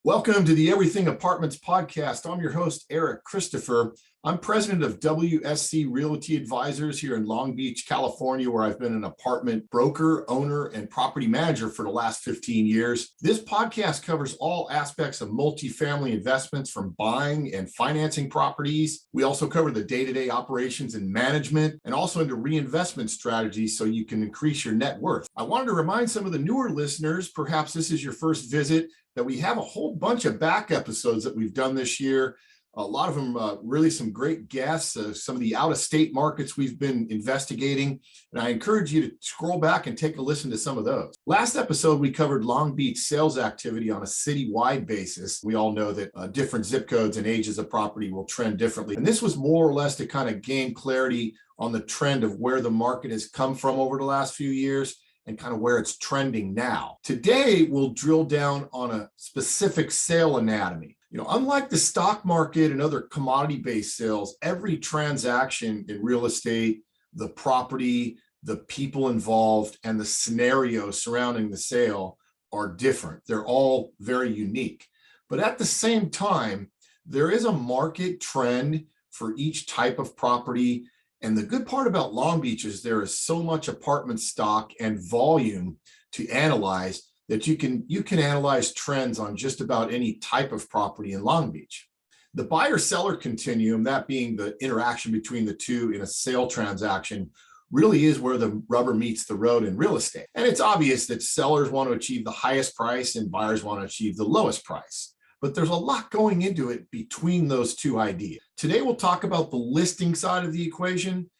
Welcome to the Everything Apartments podcast. I'm your host, Eric Christopher. I'm president of WSC Realty Advisors here in Long Beach, California, where I've been an apartment broker, owner, and property manager for the last 15 years. This podcast covers all aspects of multifamily investments, from buying and financing properties. We also cover the day-to-day operations and management, and also into reinvestment strategies so you can increase your net worth. I wanted to remind some of the newer listeners, perhaps this is your first visit, that we have a whole bunch of back episodes that we've done this year. A lot of them really some great guests, some of the out-of-state markets we've been investigating. And I encourage you to scroll back and take a listen to some of those. Last episode, we covered Long Beach sales activity on a citywide basis. We all know that different zip codes and ages of property will trend differently. And this was more or less to kind of gain clarity on the trend of where the market has come from over the last few years and kind of where it's trending now. Today, we'll drill down on a specific sale anatomy. Unlike the stock market and other commodity-based sales, every transaction in real estate, the property, the people involved, and the scenario surrounding the sale are different. They're all very unique. But at the same time, there is a market trend for each type of property. And the good part about Long Beach is there is so much apartment stock and volume to analyze that you can analyze trends on just about any type of property in Long Beach. The buyer-seller continuum, that being the interaction between the two in a sale transaction, really is where the rubber meets the road in real estate. And it's obvious that sellers want to achieve the highest price and buyers want to achieve the lowest price. But there's a lot going into it between those two ideas. Today, we'll talk about the listing side of the equation.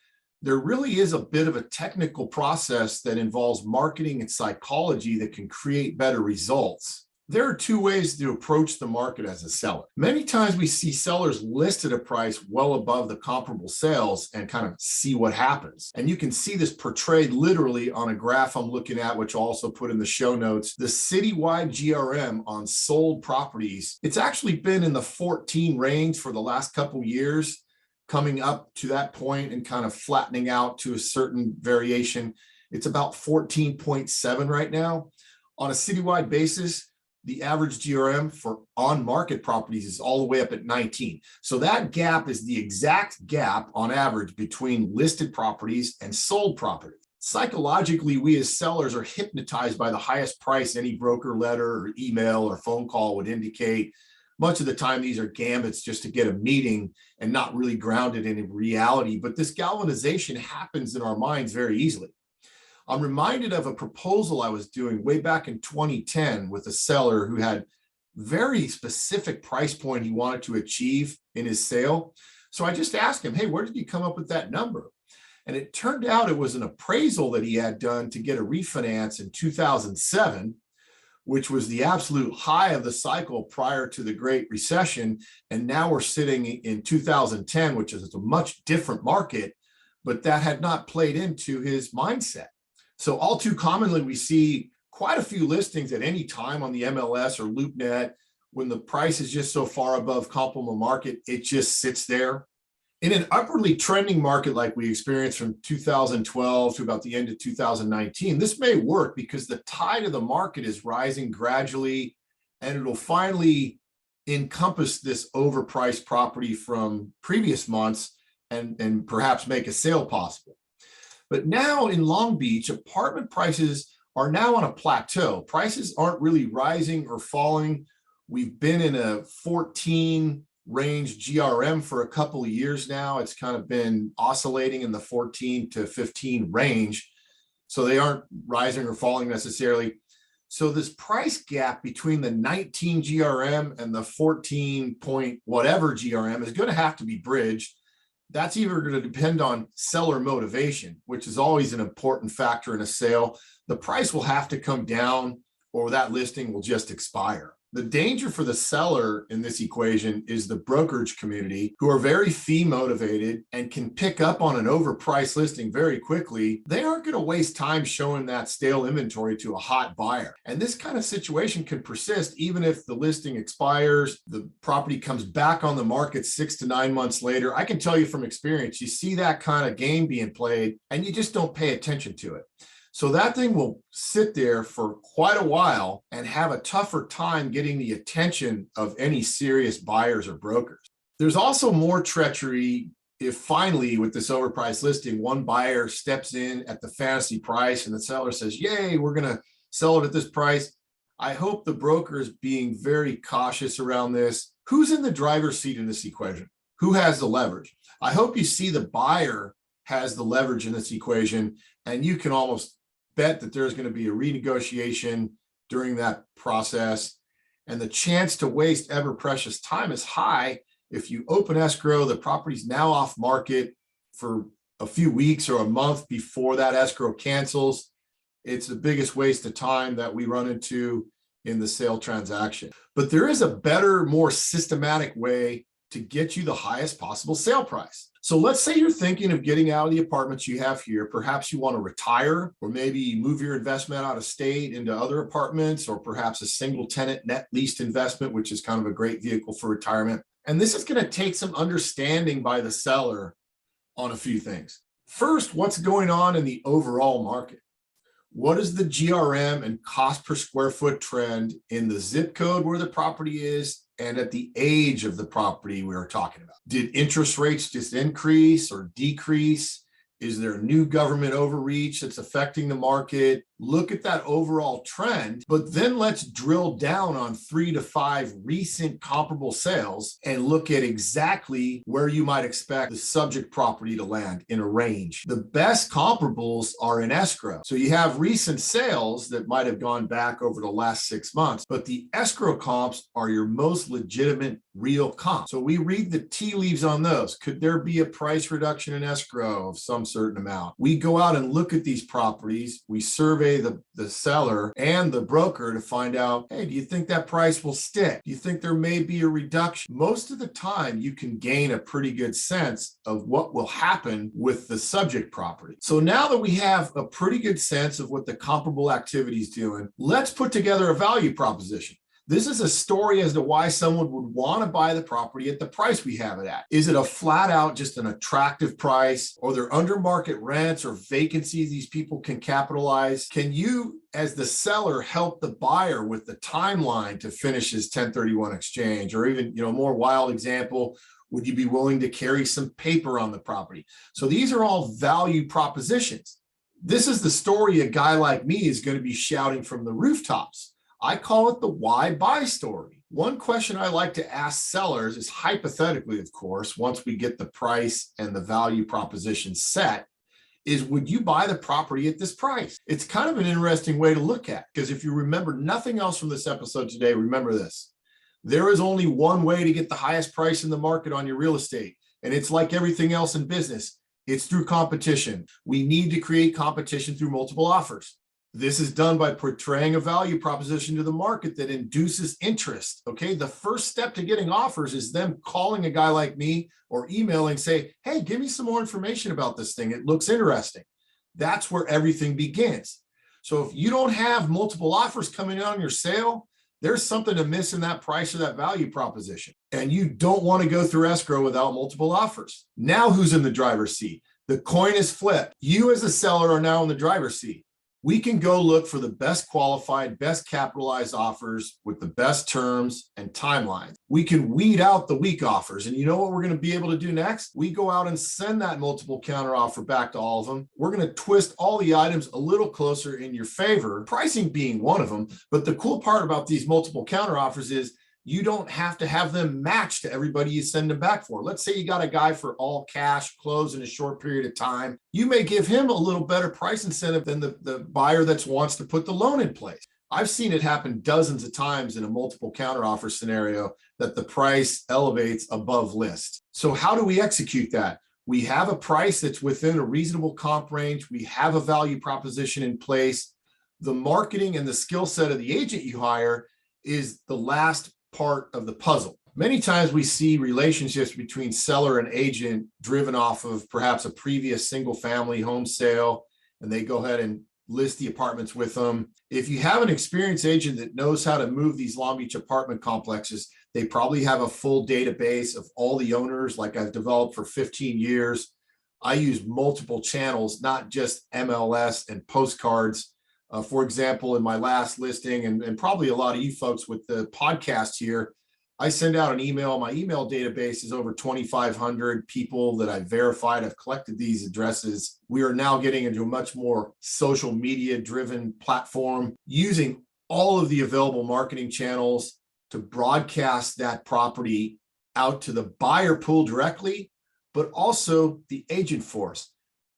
There really is a bit of a technical process that involves marketing and psychology that can create better results. There are two ways to approach the market as a seller. Many times we see sellers list at a price well above the comparable sales and kind of see what happens. And you can see this portrayed literally on a graph I'm looking at, which I'll also put in the show notes. The citywide GRM on sold properties, it's actually been in the 14 range for the last couple years, coming up to that point and kind of flattening out to a certain variation. It's about 14.7 right now. On a citywide basis, the average GRM for on-market properties is all the way up at 19. So that gap is the exact gap on average between listed properties and sold properties. Psychologically, we as sellers are hypnotized by the highest price any broker letter or email or phone call would indicate. Much of the time, these are gambits just to get a meeting and not really grounded in reality. But this galvanization happens in our minds very easily. I'm reminded of a proposal I was doing way back in 2010 with a seller who had very specific price point he wanted to achieve in his sale. So I just asked him, hey, where did you come up with that number? And it turned out it was an appraisal that he had done to get a refinance in 2007, which was the absolute high of the cycle prior to the Great Recession. And now we're sitting in 2010, which is a much different market, but that had not played into his mindset. So all too commonly, we see quite a few listings at any time on the MLS or LoopNet when the price is just so far above comparable market, it just sits there. In an upwardly trending market like we experienced from 2012 to about the end of 2019, this may work because the tide of the market is rising gradually, and it'll finally encompass this overpriced property from previous months and perhaps make a sale possible. But now in Long Beach, apartment prices are now on a plateau. Prices aren't really rising or falling. We've been in a 14 range GRM for a couple of years now. It's kind of been oscillating in the 14 to 15 range. So they aren't rising or falling necessarily. So this price gap between the 19 GRM and the 14 point whatever GRM is going to have to be bridged. That's either going to depend on seller motivation, which is always an important factor in a sale. The price will have to come down or that listing will just expire. The danger for the seller in this equation is the brokerage community, who are very fee motivated and can pick up on an overpriced listing very quickly. They aren't going to waste time showing that stale inventory to a hot buyer. And this kind of situation can persist even if the listing expires, the property comes back on the market 6 to 9 months later. I can tell you from experience, you see that kind of game being played and you just don't pay attention to it. So that thing will sit there for quite a while and have a tougher time getting the attention of any serious buyers or brokers. There's also more treachery if finally with this overpriced listing, one buyer steps in at the fantasy price and the seller says, yay, we're going to sell it at this price. I hope the broker is being very cautious around this. Who's in the driver's seat in this equation? Who has the leverage? I hope you see the buyer has the leverage in this equation, and you can almost bet that there's going to be a renegotiation during that process. And the chance to waste ever precious time is high. If you open escrow, the property's now off market for a few weeks or a month before that escrow cancels. It's the biggest waste of time that we run into in the sale transaction. But there is a better, more systematic way to get you the highest possible sale price. So let's say you're thinking of getting out of the apartments you have here. Perhaps you want to retire, or maybe move your investment out of state into other apartments, or perhaps a single tenant net leased investment, which is kind of a great vehicle for retirement. And this is going to take some understanding by the seller on a few things. First, what's going on in the overall market? What is the GRM and cost per square foot trend in the zip code where the property is and at the age of the property we are talking about? Did interest rates just increase or decrease? Is there new government overreach that's affecting the market? Look at that overall trend, but then let's drill down on 3 to 5 recent comparable sales and look at exactly where you might expect the subject property to land in a range. The best comparables are in escrow. So you have recent sales that might have gone back over the last 6 months, but the escrow comps are your most legitimate real comp. So we read the tea leaves on those. Could there be a price reduction in escrow of some certain amount? We go out and look at these properties. We survey the seller and the broker to find out, hey, do you think that price will stick? Do you think there may be a reduction? Most of the time, you can gain a pretty good sense of what will happen with the subject property. So now that we have a pretty good sense of what the comparable activity is doing, let's put together a value proposition. This is a story as to why someone would want to buy the property at the price we have it at. Is it a flat out just an attractive price, or they're under market rents or vacancies these people can capitalize? Can you, as the seller, help the buyer with the timeline to finish his 1031 exchange? Or even, more wild example, would you be willing to carry some paper on the property? So these are all value propositions. This is the story a guy like me is going to be shouting from the rooftops. I call it the why buy story. One question I like to ask sellers is, hypothetically, of course, once we get the price and the value proposition set, is would you buy the property at this price? It's kind of an interesting way to look at, because if you remember nothing else from this episode today, remember this. There is only one way to get the highest price in the market on your real estate. And it's like everything else in business. It's through competition. We need to create competition through multiple offers. This is done by portraying a value proposition to the market that induces interest. Okay. The first step to getting offers is them calling a guy like me or emailing, say, hey, give me some more information about this thing. It looks interesting. That's where everything begins. So if you don't have multiple offers coming in on your sale, there's something amiss in that price or that value proposition. And you don't want to go through escrow without multiple offers. Now who's in the driver's seat? The coin is flipped. You as a seller are now in the driver's seat. We can go look for the best qualified, best capitalized offers with the best terms and timelines. We can weed out the weak offers. And you know what we're going to be able to do next? We go out and send that multiple counter offer back to all of them. We're going to twist all the items a little closer in your favor, pricing being one of them. But the cool part about these multiple counter offers is you don't have to have them match to everybody you send them back for. Let's say you got a guy for all cash, close in a short period of time. You may give him a little better price incentive than the buyer that wants to put the loan in place. I've seen it happen dozens of times in a multiple counteroffer scenario that the price elevates above list. So how do we execute that? We have a price that's within a reasonable comp range. We have a value proposition in place. The marketing and the skill set of the agent you hire is the last part of the puzzle. Many times we see relationships between seller and agent driven off of perhaps a previous single family home sale, and they go ahead and list the apartments with them. If you have an experienced agent that knows how to move these Long Beach apartment complexes, they probably have a full database of all the owners, like I've developed for 15 years. I use multiple channels, not just MLS and postcards. For example, in my last listing, and probably a lot of you folks with the podcast here, I send out an email. My email database is over 2,500 people that I've verified. I've collected these addresses. We are now getting into a much more social media driven platform using all of the available marketing channels to broadcast that property out to the buyer pool directly, but also the agent force.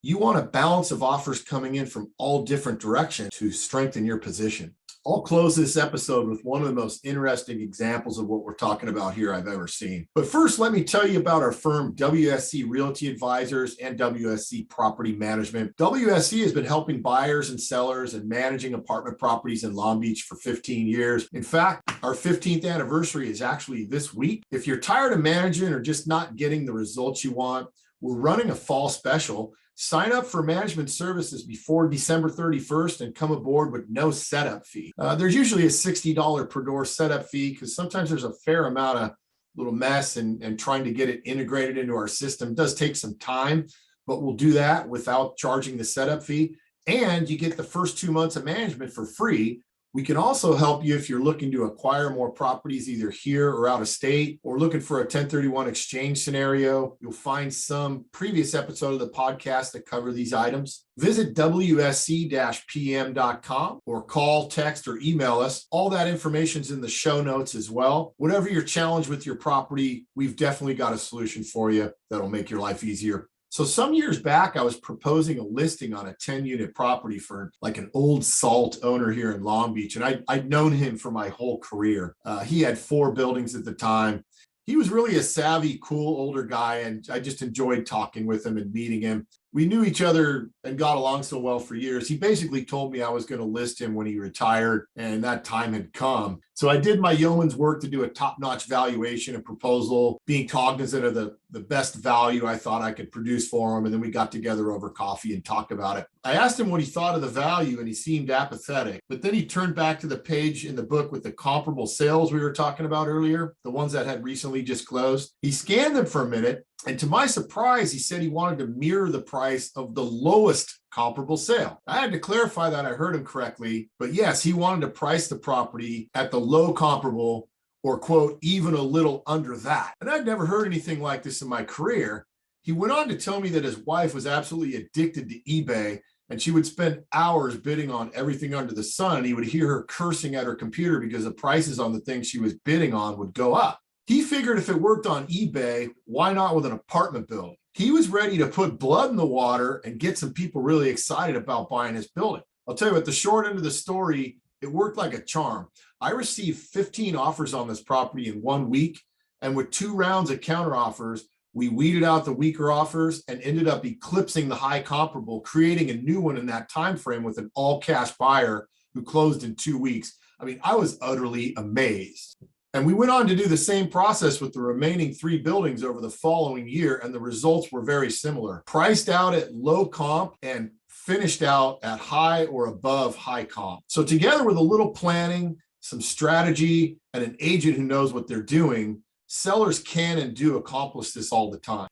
You want a balance of offers coming in from all different directions to strengthen your position. I'll close this episode with one of the most interesting examples of what we're talking about here I've ever seen. But first, let me tell you about our firm, WSC Realty Advisors and WSC Property Management. WSC has been helping buyers and sellers and managing apartment properties in Long Beach for 15 years. In fact, our 15th anniversary is actually this week. If you're tired of managing or just not getting the results you want, we're running a fall special. Sign up for management services before December 31st and come aboard with no setup fee. There's usually a $60 per door setup fee because sometimes there's a fair amount of little mess and trying to get it integrated into our system does take some time, but we'll do that without charging the setup fee. And you get the first 2 months of management for free. We can also help you if you're looking to acquire more properties either here or out of state or looking for a 1031 exchange scenario. You'll find some previous episode of the podcast that cover these items. Visit WSC-PM.com or call, text, or email us. All that information's in the show notes as well. Whatever your challenge with your property, we've definitely got a solution for you that'll make your life easier. So some years back, I was proposing a listing on a 10-unit property for like an old salt owner here in Long Beach. And I'd known him for my whole career. He had 4 buildings at the time. He was really a savvy, cool, older guy. And I just enjoyed talking with him and meeting him. We knew each other and got along so well for years. He basically told me I was going to list him when he retired, and that time had come. So I did my yeoman's work to do a top-notch valuation and proposal, being cognizant of the best value I thought I could produce for him. And then we got together over coffee and talked about it. I asked him what he thought of the value, and he seemed apathetic. But then he turned back to the page in the book with the comparable sales we were talking about earlier, the ones that had recently just closed. He scanned them for a minute. And to my surprise, he said he wanted to mirror the price of the lowest comparable sale. I had to clarify that I heard him correctly, but yes, he wanted to price the property at the low comparable or quote, even a little under that. And I'd never heard anything like this in my career. He went on to tell me that his wife was absolutely addicted to eBay and she would spend hours bidding on everything under the sun. And he would hear her cursing at her computer because the prices on the things she was bidding on would go up. He figured if it worked on eBay, why not with an apartment building? He was ready to put blood in the water and get some people really excited about buying his building. I'll tell you what, the short end of the story, it worked like a charm. I received 15 offers on this property in 1 week. And with 2 rounds of counter offers, we weeded out the weaker offers and ended up eclipsing the high comparable, creating a new one in that time frame with an all cash buyer who closed in 2 weeks. I mean, I was utterly amazed. And we went on to do the same process with the remaining 3 buildings over the following year, and the results were very similar. Priced out at low comp and finished out at high or above high comp. So together with a little planning, some strategy, and an agent who knows what they're doing, sellers can and do accomplish this all the time.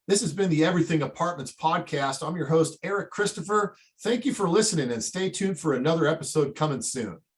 This has been the Everything Apartments podcast. I'm your host, Eric Christopher. Thank you for listening and stay tuned for another episode coming soon.